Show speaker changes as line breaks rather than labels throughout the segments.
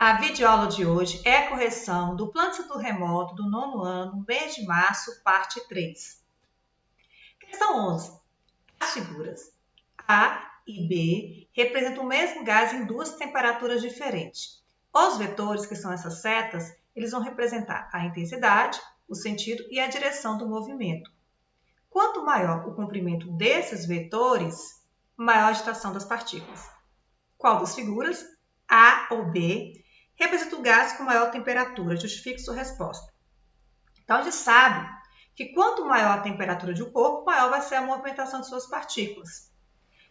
A videoaula de hoje é a correção do Plano de Estudo Remoto do 9º ano, mês de março, parte 3. Questão 11. As figuras A e B representam o mesmo gás em duas temperaturas diferentes. Os vetores, que são essas setas, eles vão representar a intensidade, o sentido e a direção do movimento. Quanto maior o comprimento desses vetores, maior a agitação das partículas. Qual das figuras, A ou B, representa o gás com maior temperatura? Justifique sua resposta. Então, a gente sabe que quanto maior a temperatura de um corpo, maior vai ser a movimentação de suas partículas.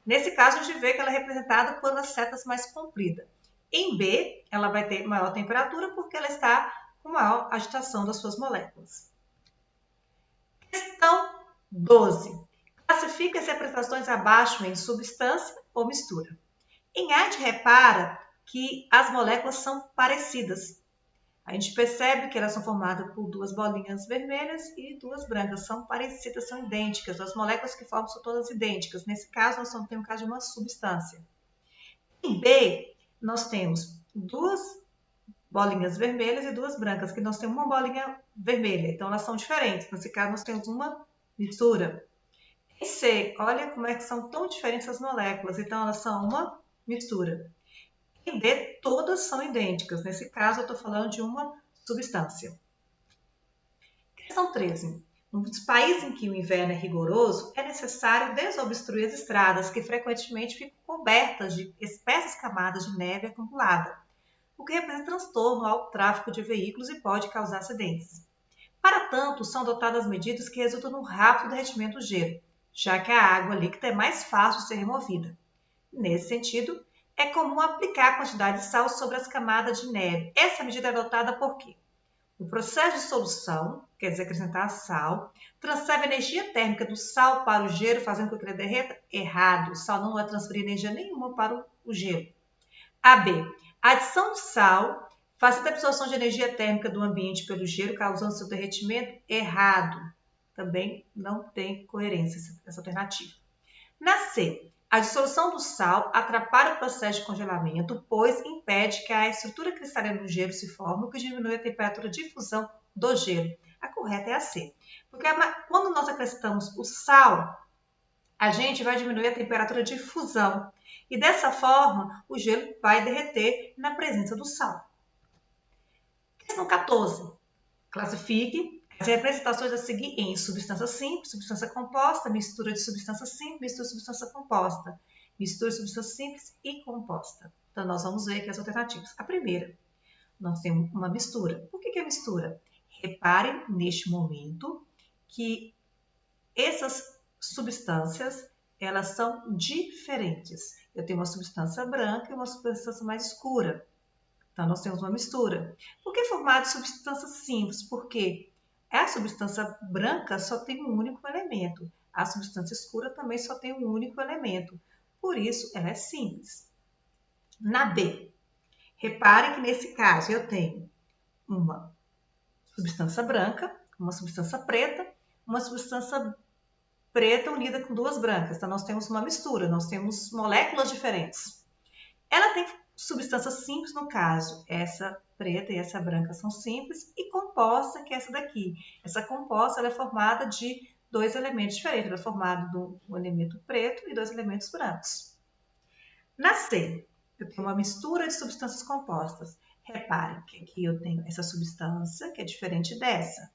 Nesse caso, a gente vê que ela é representada por umas setas mais compridas. Em B, ela vai ter maior temperatura porque ela está com maior agitação das suas moléculas. Questão 12. Classifique as representações abaixo em substância ou mistura. Em A, a gente repara que as moléculas são parecidas. A gente percebe que elas são formadas por duas bolinhas vermelhas e duas brancas. São parecidas, são idênticas. As moléculas que formam são todas idênticas. Nesse caso, nós temos o caso de uma substância. Em B, nós temos duas bolinhas vermelhas e duas brancas, que nós temos uma bolinha vermelha. Então, elas são diferentes. Nesse caso, nós temos uma mistura. Em C, olha como é que são tão diferentes as moléculas. Então, elas são uma mistura. Em D, todas são idênticas. Nesse caso, eu estou falando de uma substância. Questão 13. Nos países em que o inverno é rigoroso, é necessário desobstruir as estradas, que frequentemente ficam cobertas de espessas camadas de neve acumulada, o que representa transtorno ao tráfego de veículos e pode causar acidentes. Para tanto, são adotadas medidas que resultam no rápido derretimento do gelo, já que a água líquida é mais fácil de ser removida. Nesse sentido, é comum aplicar a quantidade de sal sobre as camadas de neve. Essa medida é adotada por quê? O processo de solução, quer dizer, acrescentar sal, transfere energia térmica do sal para o gelo, fazendo com que ele derreta? Errado. O sal não vai transferir energia nenhuma para o gelo. AB. A adição de sal facilita a absorção de energia térmica do ambiente pelo gelo, causando seu derretimento? Errado. Também não tem coerência essa alternativa. Na C. A dissolução do sal atrapalha o processo de congelamento, pois impede que a estrutura cristalina do gelo se forme, o que diminui a temperatura de fusão do gelo. A correta é a C. Porque quando nós acrescentamos o sal, a gente vai diminuir a temperatura de fusão. E dessa forma, o gelo vai derreter na presença do sal. Questão 14. Classifique as representações a seguir em substância simples, substância composta, mistura de substância simples, mistura de substância composta, mistura de substância simples e composta. Então, nós vamos ver aqui as alternativas. A primeira, nós temos uma mistura. Por que é mistura? Reparem neste momento que essas substâncias, elas são diferentes. Eu tenho uma substância branca e uma substância mais escura. Então, nós temos uma mistura. Por que formado de substância simples? Porque a substância branca só tem um único elemento. A substância escura também só tem um único elemento. Por isso, ela é simples. Na B, reparem que nesse caso eu tenho uma substância branca, uma substância preta unida com duas brancas. Então, nós temos uma mistura, nós temos moléculas diferentes. Ela tem substância simples, no caso, essa preta e essa branca são simples, e composta, que é essa daqui. Essa composta ela é formada de dois elementos diferentes. Ela é formada de um elemento preto e dois elementos brancos. Na C, eu tenho uma mistura de substâncias compostas. Reparem que aqui eu tenho essa substância, que é diferente dessa.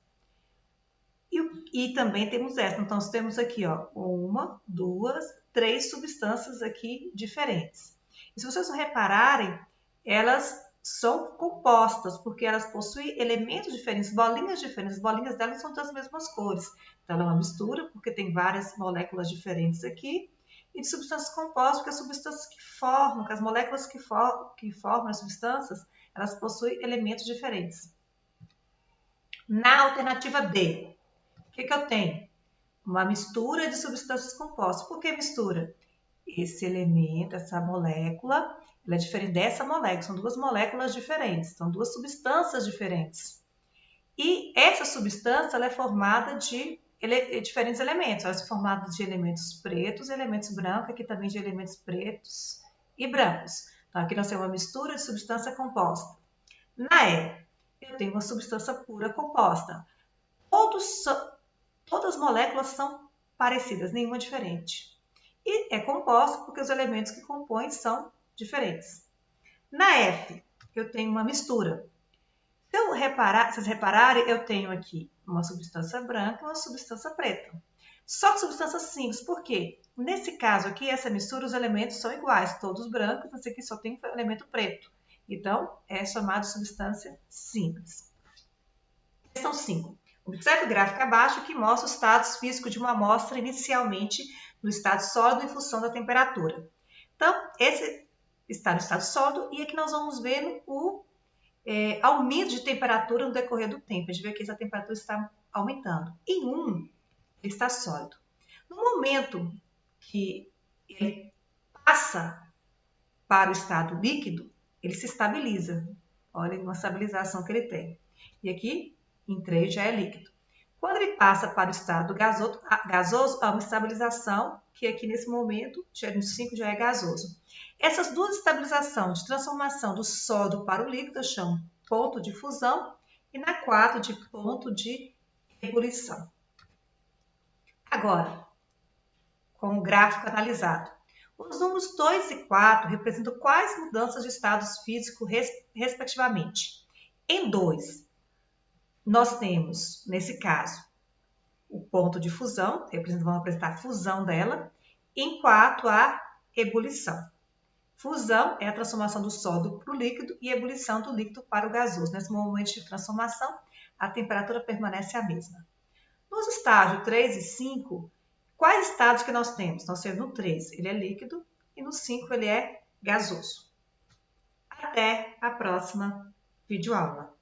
E também temos essa. Então, nós temos aqui, ó, uma, duas, três substâncias aqui diferentes. E se vocês repararem, elas são compostas, porque elas possuem elementos diferentes, bolinhas diferentes. As bolinhas delas são das mesmas cores. Então, ela é uma mistura, porque tem várias moléculas diferentes aqui. E de substâncias compostas, porque as substâncias que formam, as moléculas que formam as substâncias, elas possuem elementos diferentes. Na alternativa D, o que eu tenho? Uma mistura de substâncias compostas. Por que mistura? Esse elemento, essa molécula, ela é diferente dessa molécula. São duas moléculas diferentes, são duas substâncias diferentes. E essa substância ela é formada de diferentes elementos. Ela é formada de elementos pretos e elementos brancos, aqui também de elementos pretos e brancos. Então, aqui nós temos uma mistura de substância composta. Na E, eu tenho uma substância pura composta. Todas as moléculas são parecidas, nenhuma diferente. E é composto porque os elementos que compõem são diferentes. Na F, eu tenho uma mistura. Se vocês repararem, eu tenho aqui uma substância branca e uma substância preta. Só que substâncias simples, por quê? Nesse caso aqui, essa mistura, os elementos são iguais, todos brancos, esse aqui só tem elemento preto. Então, é chamado de substância simples. Questão 5. Observe o gráfico abaixo que mostra os estados físicos de uma amostra inicialmente no estado sólido em função da temperatura. Então, esse está no estado sólido e aqui nós vamos ver o aumento de temperatura no decorrer do tempo. A gente vê que essa temperatura está aumentando. Em 1, ele está sólido. No momento que ele passa para o estado líquido, ele se estabiliza. Olha uma estabilização que ele tem. E aqui, em 3, já é líquido. Quando ele passa para o estado gasoso, há uma estabilização, que aqui nesse momento, no 5 já é gasoso. Essas duas estabilizações de transformação do sólido para o líquido eu chamo ponto de fusão e na 4 de ponto de ebulição. Agora, com o gráfico analisado. Os números 2 e 4 representam quais mudanças de estados físicos, respectivamente. Em 2, nós temos, nesse caso, o ponto de fusão, vamos apresentar a fusão dela. Em 4, a ebulição. Fusão é a transformação do sólido para o líquido e ebulição do líquido para o gasoso. Nesse momento de transformação, a temperatura permanece a mesma. Nos estágios 3 e 5, quais estados que nós temos? Nós temos no 3, ele é líquido, e no 5, ele é gasoso. Até a próxima videoaula.